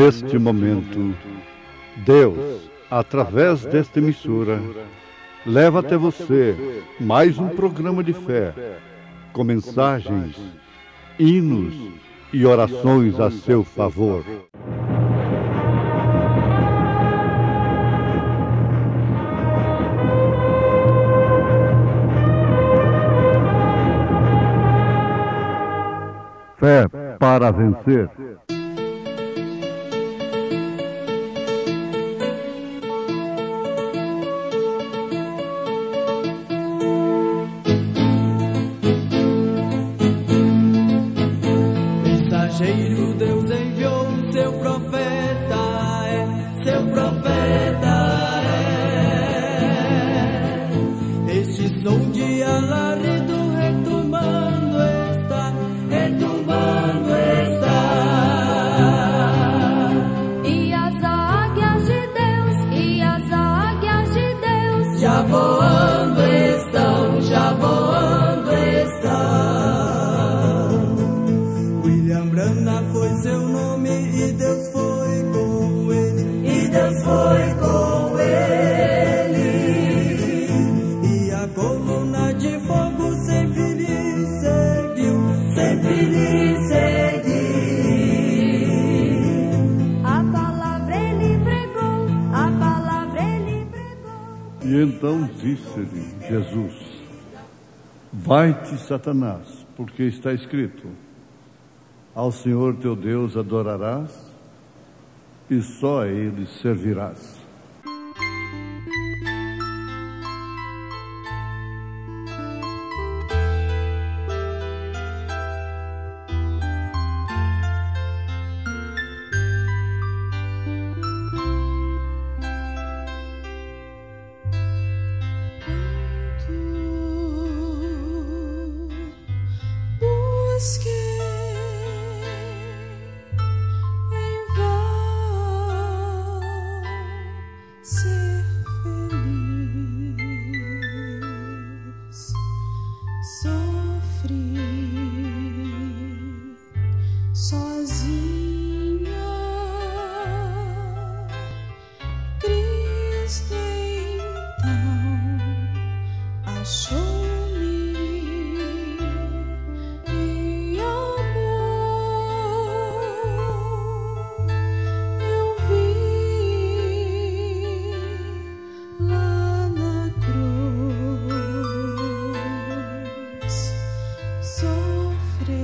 Neste momento, Deus, através desta emissora, leva até você mais um programa de fé, com mensagens, hinos e orações a seu favor. Fé para vencer. Mensageiro, Deus enviou seu profeta, seu profeta é. Este som de alarido retumbando está, retumbando está. E as águias de Deus Já voando estão, já voando estão. William Branham foi seu nome e Deus foi com ele, e Deus foi com ele. E a coluna de fogo sempre lhe seguiu, sempre lhe seguiu. a palavra ele pregou, a palavra ele pregou. E então disse-lhe Jesus: Vai-te, Satanás, porque está escrito: Ao Senhor teu Deus adorarás, e só a Ele servirás. Ser feliz, sofri sozinha. Cristo então achou-me e amor. Eu vi lá na cruz sofreu,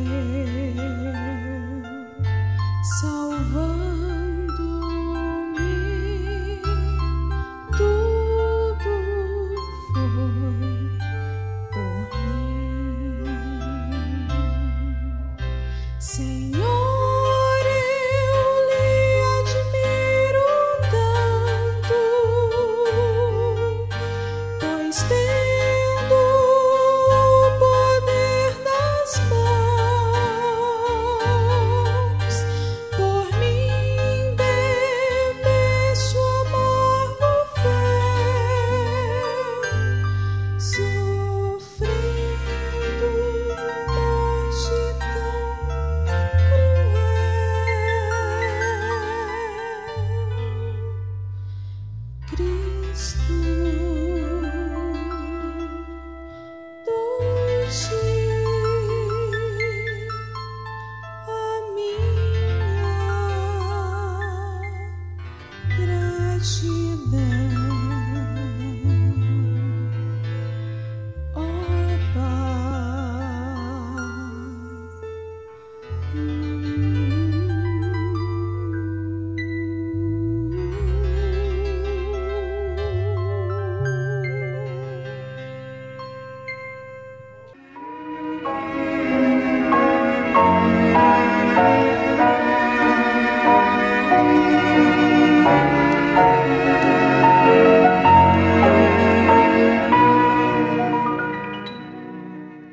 salvando-me. Tudo foi por mim. Senhor, eu lhe admiro tanto, pois tendo o poder nas mãos, por mim bebeço amargo fel, sofrendo morte tão cruel. Cristo, dou-te a minha gratidão, ó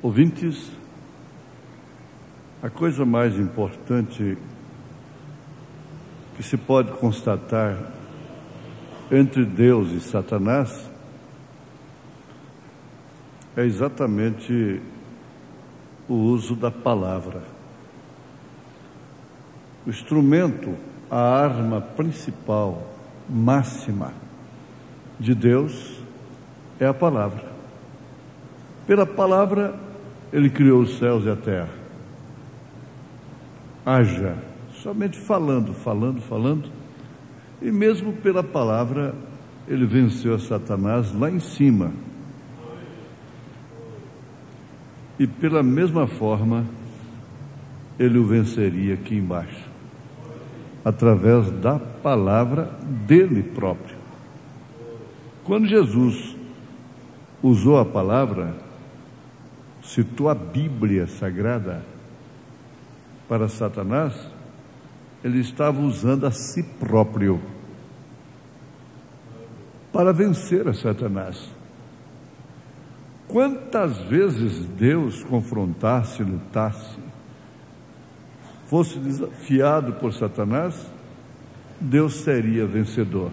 Ouvintes, a coisa mais importante que se pode constatar entre Deus e Satanás é exatamente o uso da palavra. O instrumento a arma principal, máxima de Deus é a palavra. Pela palavra Ele criou os céus e a terra. Haja, somente falando, e mesmo pela palavra Ele venceu a Satanás lá em cima. E pela mesma forma Ele o venceria aqui embaixo, através da palavra dele próprio. Quando Jesus usou a palavra, citou a Bíblia Sagrada para Satanás, ele estava usando a si próprio para vencer a Satanás. Quantas vezes Deus confrontasse, lutasse, fosse desafiado por Satanás, Deus seria vencedor.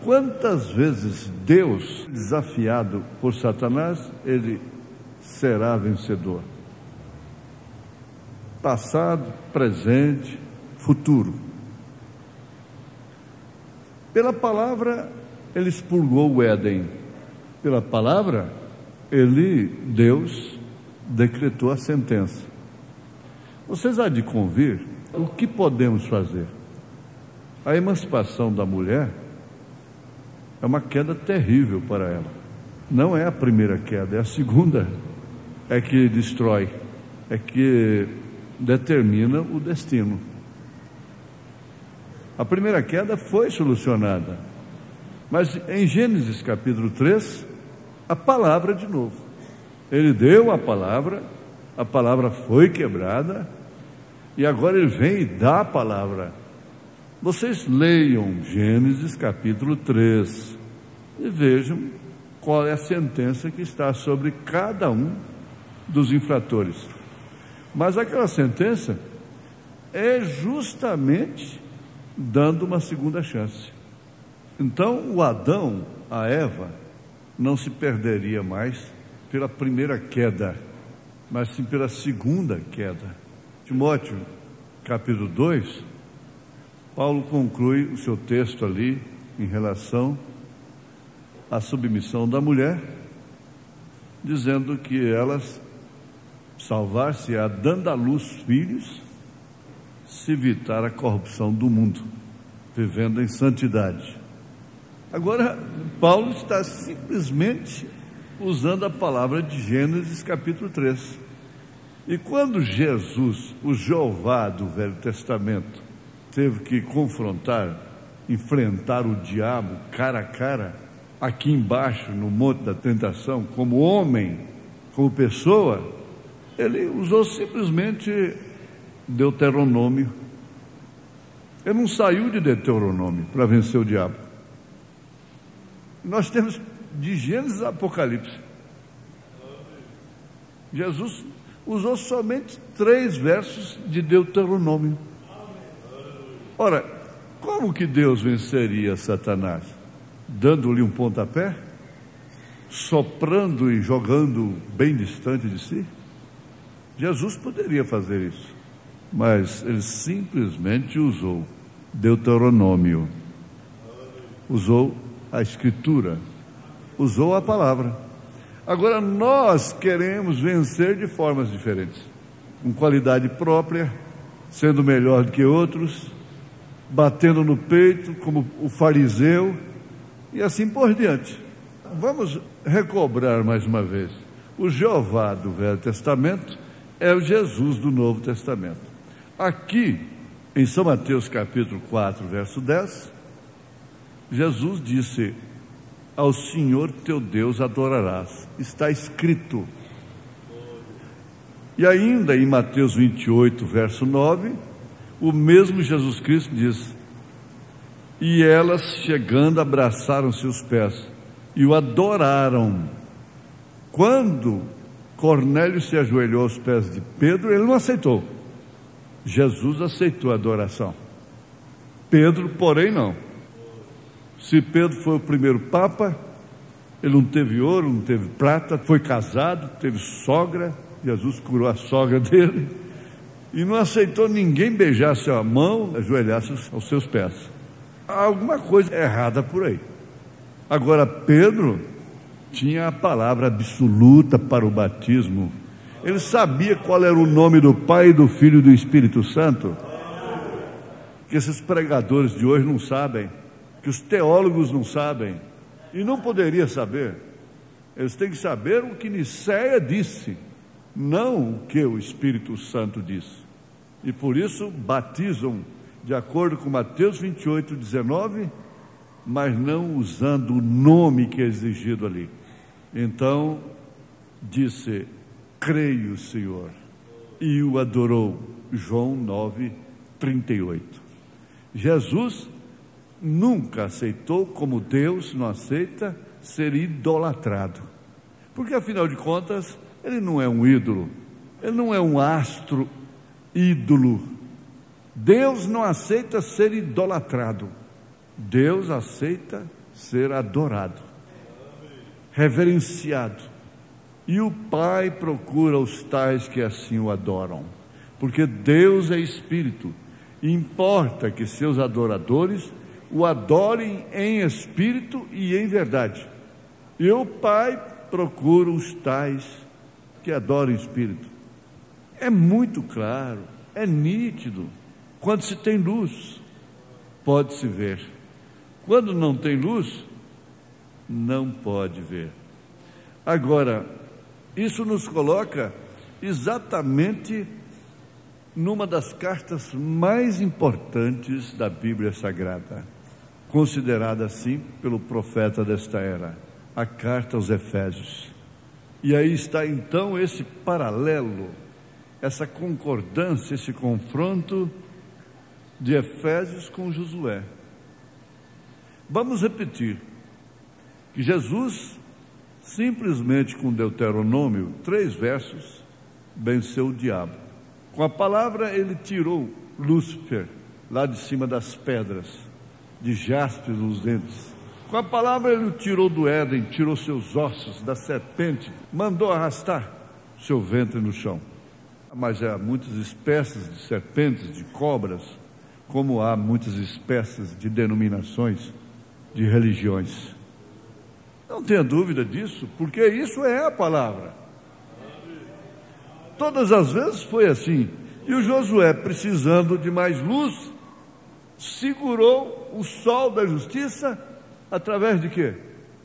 Quantas vezes Deus desafiado por Satanás, Ele será vencedor. Passado, presente, futuro. Pela palavra, Ele expurgou o Éden. Pela palavra, Deus, decretou a sentença. Vocês há de convir, o que podemos fazer? A emancipação da mulher é uma queda terrível para ela. Não é a primeira queda, é a segunda, é que destrói, é que determina o destino. A primeira queda foi solucionada, mas em Gênesis capítulo 3, a palavra de novo. Ele deu a palavra foi quebrada, e agora ele vem e dá a palavra. Vocês leiam Gênesis capítulo 3 e vejam qual é a sentença que está sobre cada um dos infratores. Mas aquela sentença é justamente dando uma segunda chance. Então o Adão, a Eva, não se perderia mais pela primeira queda, mas sim pela segunda queda. Timóteo, capítulo 2, Paulo conclui o seu texto ali em relação à submissão da mulher, dizendo que elas salvar-se-á dando à luz filhos, se evitar a corrupção do mundo, vivendo em santidade. Agora, Paulo está simplesmente usando a palavra de Gênesis capítulo 3. E quando Jesus, o Jeová do Velho Testamento, teve que confrontar, enfrentar o diabo cara a cara, aqui embaixo no Monte da Tentação, como homem, como pessoa, ele usou simplesmente Deuteronômio. Ele não saiu de Deuteronômio para vencer o diabo. Nós temos de Gênesis a Apocalipse. Jesus usou somente 3 versos de Deuteronômio. Ora, como que Deus venceria Satanás? Dando-lhe um pontapé? Soprando e jogando bem distante de si? Jesus poderia fazer isso, mas ele simplesmente usou Deuteronômio, usou a Escritura, usou a palavra. Agora nós queremos vencer de formas diferentes, com qualidade própria, sendo melhor do que outros, batendo no peito como o fariseu e assim por diante. Vamos recobrar mais uma vez. O Jeová do Velho Testamento é o Jesus do Novo Testamento. Aqui, em São Mateus capítulo 4, verso 10, Jesus disse: ao Senhor teu Deus adorarás. Está escrito. E ainda em Mateus 28, verso 9, o mesmo Jesus Cristo diz: e elas, chegando, abraçaram seus pés e o adoraram. Quando Cornélio se ajoelhou aos pés de Pedro, ele não aceitou. Jesus aceitou a adoração. Pedro, porém, não. Se Pedro foi o primeiro papa, ele não teve ouro, não teve prata, foi casado, teve sogra, Jesus curou a sogra dele, e não aceitou ninguém beijasse a mão, ajoelhasse aos seus pés. Há alguma coisa errada por aí. Agora, Pedro tinha a palavra absoluta para o batismo. Ele sabia qual era o nome do Pai, do Filho e do Espírito Santo, que esses pregadores de hoje não sabem, que os teólogos não sabem, e não poderia saber. Eles têm que saber o que Nicéia disse, não o que o Espírito Santo disse. E por isso batizam de acordo com Mateus 28, 19, mas não usando o nome que é exigido ali. Então disse: creio, Senhor, e o adorou. João 9, 38. Jesus nunca aceitou, como Deus não aceita, ser idolatrado, porque afinal de contas ele não é um ídolo, ele não é um astro ídolo. Deus não aceita ser idolatrado, Deus aceita ser adorado, reverenciado. E o Pai procura os tais que assim o adoram, porque Deus é Espírito, e importa que seus adoradores o adorem em espírito e em verdade. E o Pai procura os tais que adoram em espírito. É muito claro, é nítido. Quando se tem luz, pode-se ver. Quando não tem luz, não pode ver. Agora, isso nos coloca exatamente numa das cartas mais importantes da Bíblia Sagrada, considerada assim pelo profeta desta era, a carta aos Efésios. E aí está então esse paralelo, essa concordância, esse confronto de Efésios com Josué. Vamos repetir que Jesus, simplesmente com Deuteronômio, 3 versos, venceu o diabo. Com a palavra ele tirou Lúcifer lá de cima das pedras, de jaspes nos dentes. Com a palavra ele o tirou do Éden, tirou seus ossos da serpente, mandou arrastar seu ventre no chão. Mas há muitas espécies de serpentes, de cobras, como há muitas espécies de denominações, de religiões. Não tenha dúvida disso, porque isso é a palavra. Todas as vezes foi assim. E o Josué, precisando de mais luz, segurou o sol da justiça através de quê?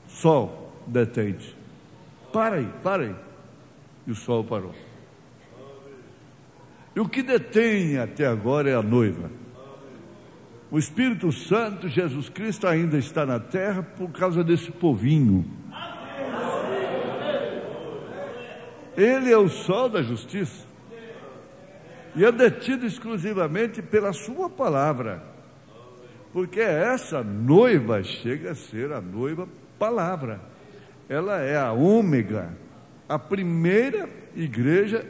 Sol, detente. Para aí. E o sol parou. E o que detém até agora é a noiva. O Espírito Santo, Jesus Cristo, ainda está na terra por causa desse povinho. Ele é o sol da justiça e é detido exclusivamente pela sua palavra, porque essa noiva chega a ser a noiva palavra. Ela é a ômega, a primeira igreja,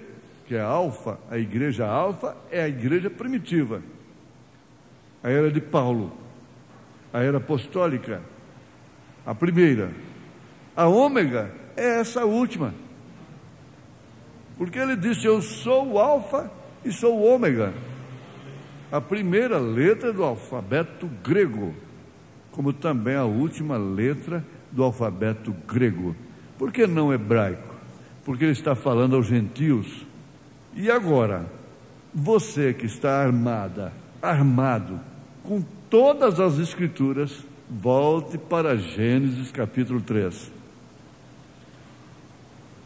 que é a alfa. A igreja alfa é a igreja primitiva, a era de Paulo, a era apostólica, a primeira. A ômega é essa última, porque ele disse: eu sou o alfa e sou o ômega, a primeira letra do alfabeto grego, como também a última letra do alfabeto grego. Por que não hebraico? Porque ele está falando aos gentios. E agora, você que está armado com todas as escrituras, volte para Gênesis capítulo 3.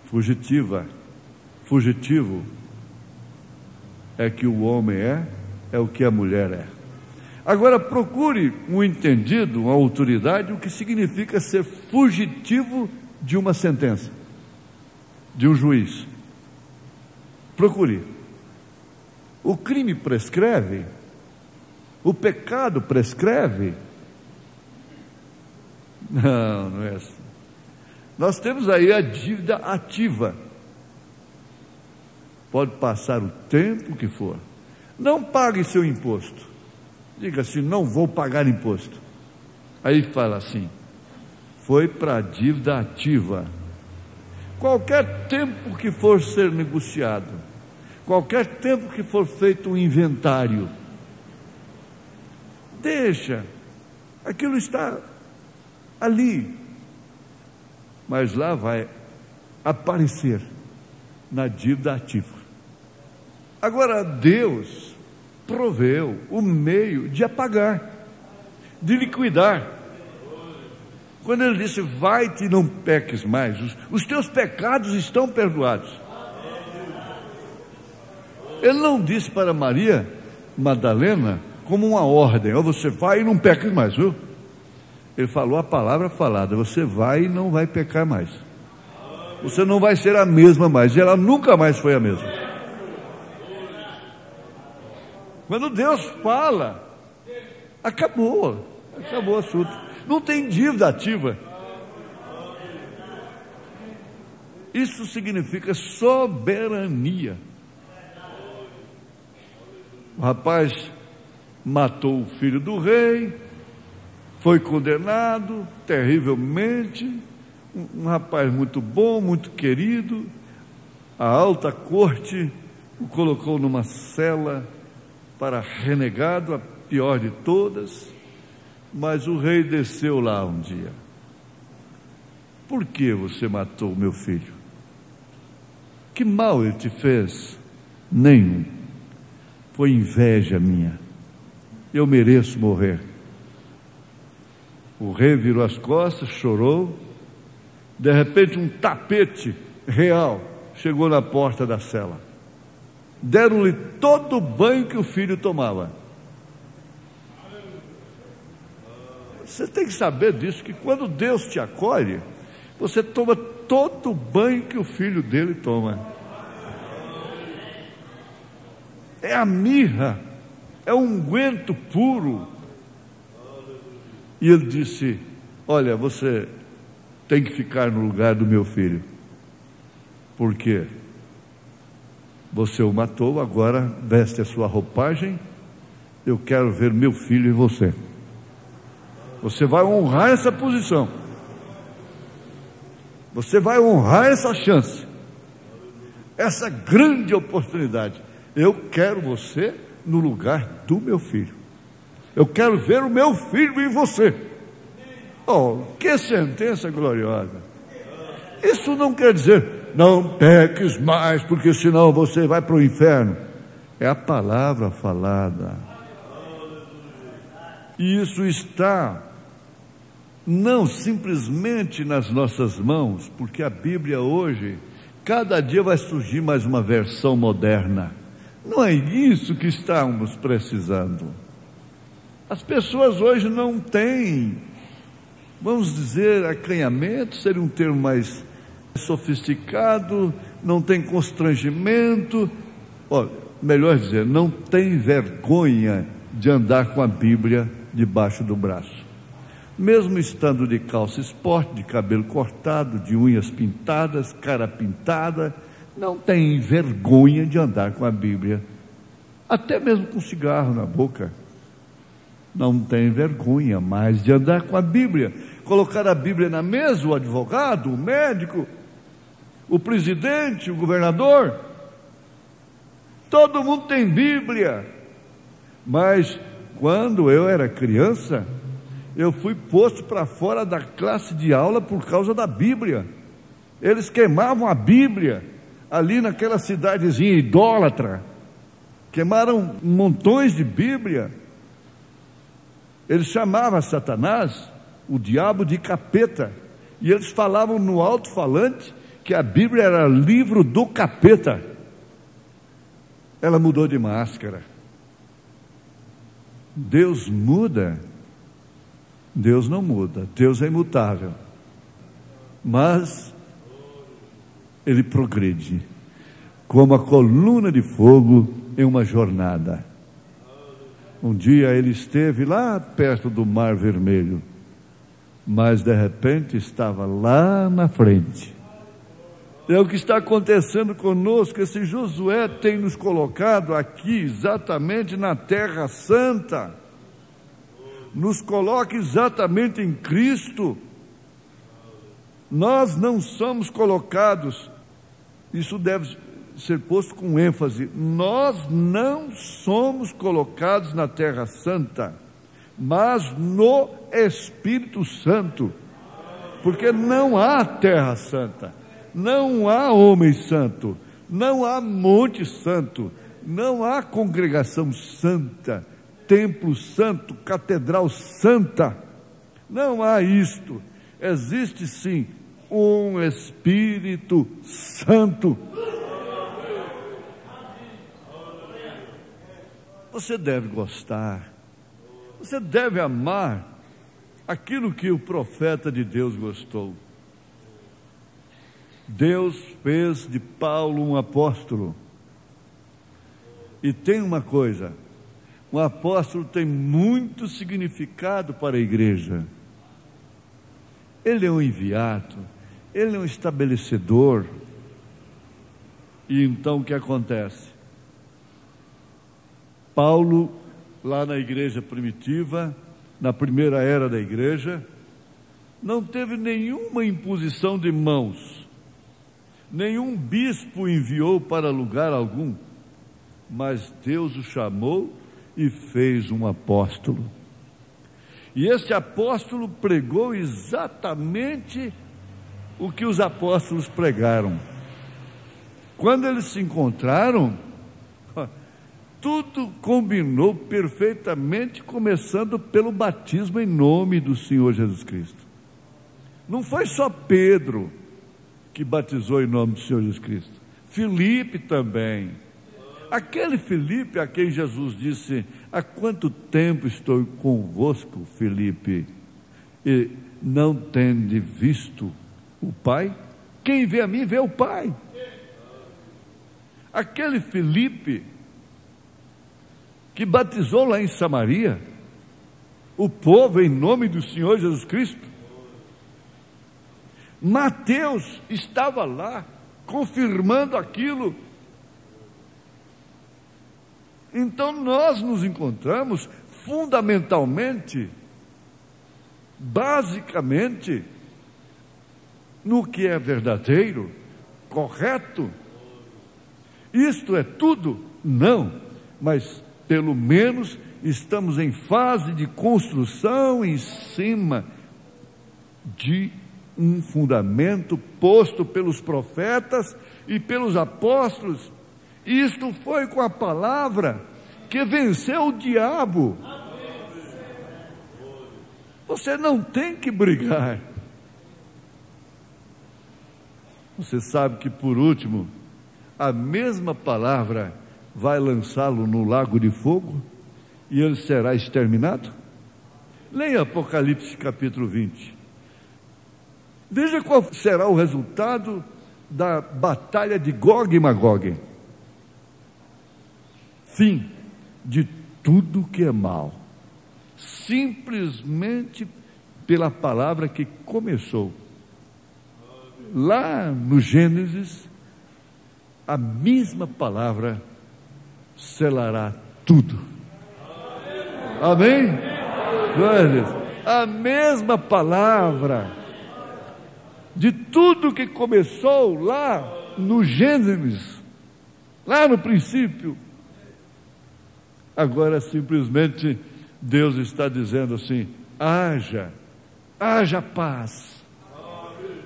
Fugitivo é que o homem é o que a mulher é. Agora procure um entendido, uma autoridade, o que significa ser fugitivo de uma sentença, de um juiz. Procure. O crime prescreve? O pecado prescreve? Não é assim. Nós temos aí a dívida ativa. Pode passar o tempo que for, não pague seu imposto. Diga assim: não vou pagar imposto. Aí fala assim: foi para a dívida ativa. Qualquer tempo que for ser negociado, Qualquer tempo que for feito um inventário, deixa, aquilo está ali, mas lá vai aparecer na dívida ativa. Agora, Deus proveu o meio de apagar, de liquidar. Quando Ele disse, vai-te e não peques mais, os teus pecados estão perdoados. Ele não disse para Maria Madalena como uma ordem, você vai e não peques mais, viu? Ele falou a palavra falada, você vai e não vai pecar mais. Você não vai ser a mesma mais. E ela nunca mais foi a mesma. Quando Deus fala, acabou o assunto. Não tem dívida ativa. Isso significa soberania. O rapaz matou o filho do rei, foi condenado terrivelmente, um rapaz muito bom, muito querido. A alta corte o colocou numa cela para renegado, a pior de todas, mas o rei desceu lá um dia. Por que você matou meu filho? Que mal ele te fez? Nenhum. Foi inveja minha. Eu mereço morrer. O rei virou as costas, chorou. De repente um tapete real chegou na porta da cela. Deram-lhe todo o banho que o filho tomava. Você tem que saber disso, que quando Deus te acolhe, você toma todo o banho que o filho dele toma. É a mirra, é um unguento puro. E ele disse, olha, você tem que ficar no lugar do meu filho. Por quê? Você o matou, agora veste a sua roupagem, eu quero ver meu filho e você. Você vai honrar essa posição. Você vai honrar essa chance, essa grande oportunidade. Eu quero você no lugar do meu filho. Eu quero ver o meu filho em você. Oh, que sentença gloriosa. Isso não quer dizer, não peques mais, porque senão você vai para o inferno. É a palavra falada. E isso está não simplesmente nas nossas mãos, porque a Bíblia hoje, cada dia vai surgir mais uma versão moderna. Não é isso que estamos precisando. As pessoas hoje não têm, vamos dizer, acanhamento, seria um termo mais sofisticado, não tem constrangimento, melhor dizer, não tem vergonha de andar com a Bíblia debaixo do braço. Mesmo estando de calça esporte, de cabelo cortado, de unhas pintadas, cara pintada, não tem vergonha de andar com a Bíblia, até mesmo com cigarro na boca. Não tem vergonha mais de andar com a Bíblia, colocar a Bíblia na mesa, o advogado, o médico, o presidente, o governador, todo mundo tem Bíblia. Mas quando eu era criança, eu fui posto para fora da classe de aula por causa da Bíblia. Eles queimavam a Bíblia ali naquela cidadezinha idólatra, queimaram montões de Bíblia. Eles chamavam Satanás, o diabo, de capeta, e eles falavam no alto-falante que a Bíblia era livro do capeta. Ela mudou de máscara. Deus muda? Deus não muda, Deus é imutável, mas Ele progride, como a coluna de fogo em uma jornada. Um dia Ele esteve lá perto do Mar Vermelho, mas de repente estava lá na frente. É o que está acontecendo conosco. Esse Josué tem nos colocado aqui exatamente na Terra Santa, nos coloca exatamente em Cristo. Nós não somos colocados, isso deve ser posto com ênfase. Nós não somos colocados na Terra Santa, mas no Espírito Santo, porque não há Terra Santa, não há homem santo, não há monte santo, não há congregação santa, templo santo, catedral santa, não há isto. Existe sim um Espírito Santo. Você deve gostar, você deve amar aquilo que o profeta de Deus gostou. Deus fez de Paulo um apóstolo. E tem uma coisa, um apóstolo tem muito significado para a igreja. Ele é um enviado, ele é um estabelecedor. E então o que acontece? Paulo, lá na igreja primitiva, na primeira era da igreja, não teve nenhuma imposição de mãos, nenhum bispo enviou para lugar algum, mas Deus o chamou e fez um apóstolo. E esse apóstolo pregou exatamente o que os apóstolos pregaram. Quando eles se encontraram, tudo combinou perfeitamente, começando pelo batismo em nome do Senhor Jesus Cristo. Não foi só Pedro que batizou em nome do Senhor Jesus Cristo, Filipe também. Aquele Filipe a quem Jesus disse: há quanto tempo estou convosco, Filipe, e não tende visto o Pai? Quem vê a mim, vê o Pai. Aquele Filipe que batizou lá em Samaria o povo em nome do Senhor Jesus Cristo. Mateus estava lá confirmando aquilo. Então nós nos encontramos fundamentalmente, basicamente, no que é verdadeiro, correto. Isto é tudo? Não, mas pelo menos estamos em fase de construção em cima de um fundamento posto pelos profetas e pelos apóstolos. Isto foi com a palavra que venceu o diabo. Você não tem que brigar. Você sabe que, por último, a mesma palavra vai lançá-lo no lago de fogo e ele será exterminado? Leia Apocalipse capítulo 20. Veja qual será o resultado da batalha de Gog e Magog. Fim de tudo que é mal, simplesmente pela palavra que começou. Lá no Gênesis, a mesma palavra selará tudo. Amém? Glória a Deus. A mesma palavra de tudo que começou lá no Gênesis, lá no princípio. Agora simplesmente Deus está dizendo assim: haja paz,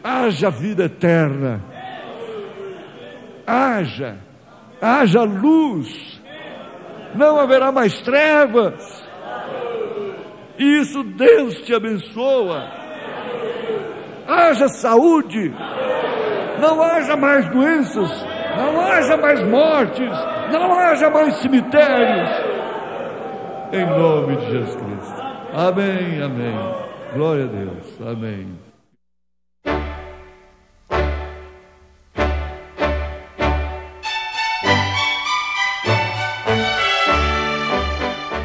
haja vida eterna, haja luz, não haverá mais trevas. Isso Deus te abençoa. Haja saúde, não haja mais doenças, não haja mais mortes, não haja mais cemitérios. Em nome de Jesus Cristo. Amém, amém. Glória a Deus. Amém.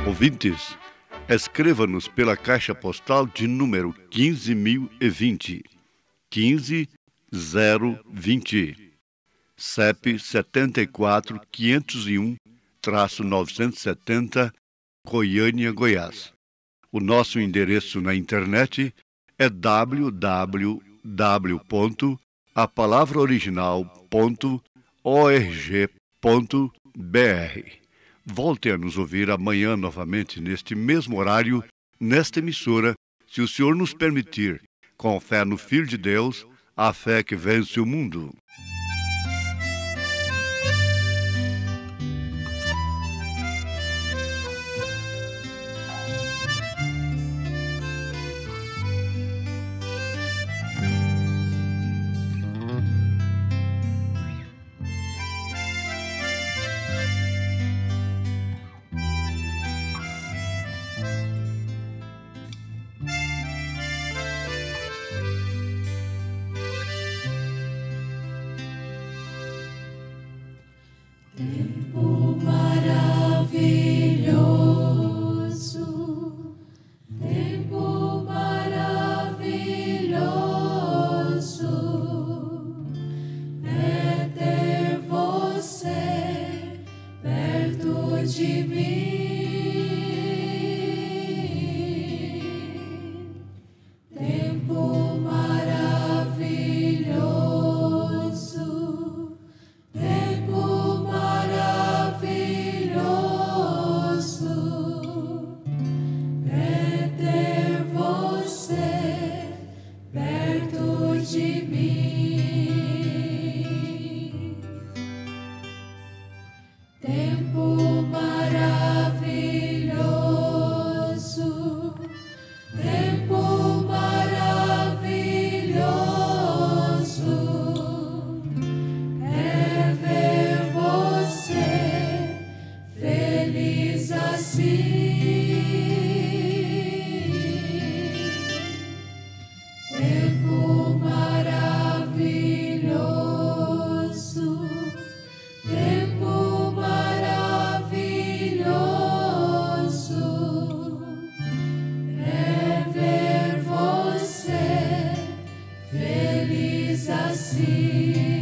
Ouvintes, escreva-nos pela caixa postal de número 15.020, 15020, CEP 74.501-970, Goiânia, Goiás. O nosso endereço na internet é www.apalavraoriginal.org. Volte a nos ouvir amanhã novamente neste mesmo horário, nesta emissora, se o Senhor nos permitir, com fé no Filho de Deus, a fé que vence o mundo. Tempo maravilhoso, tempo maravilhoso, é ter você perto de mim. Tempo maravilhoso, tempo maravilhoso, é ter você perto de mim. Tempo maravilhoso, tempo maravilhoso, é ver você feliz assim. Tempo maravilhoso, tempo maravilhoso, é ver você feliz assim.